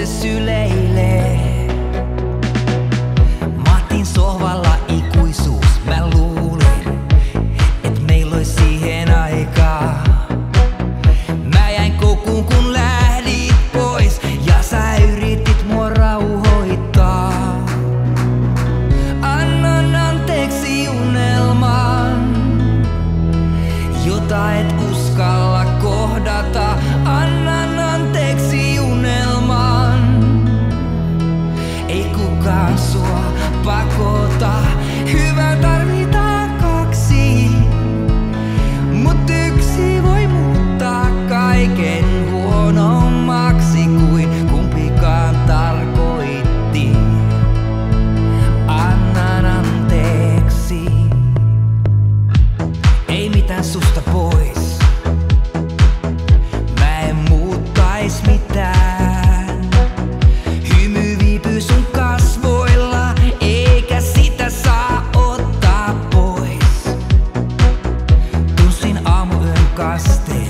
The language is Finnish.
se syleilee. Mahtin sohvalla ikuisuus, mä luulin, et meillä ois siihen aikaa. Mä jäin kokuun kun lähdit pois ja sä yritit mua rauhoittaa. Annan anteeksi unelman, jota et uskalla kohdata. Annan anteeksi unelman, ei kukaan sua pakota. Hyvä tarvitaan kaksi, mut yksi voi muuttaa kaiken huonommaksi kuin kumpikaan tarkoitti. Annan anteeksi, ei mitään susta pois. Mä en muuttais mitään. Hymy viipyy sun kasvoilla, eikä sitä saa ottaa pois. Tunsin aamuyön kasteen.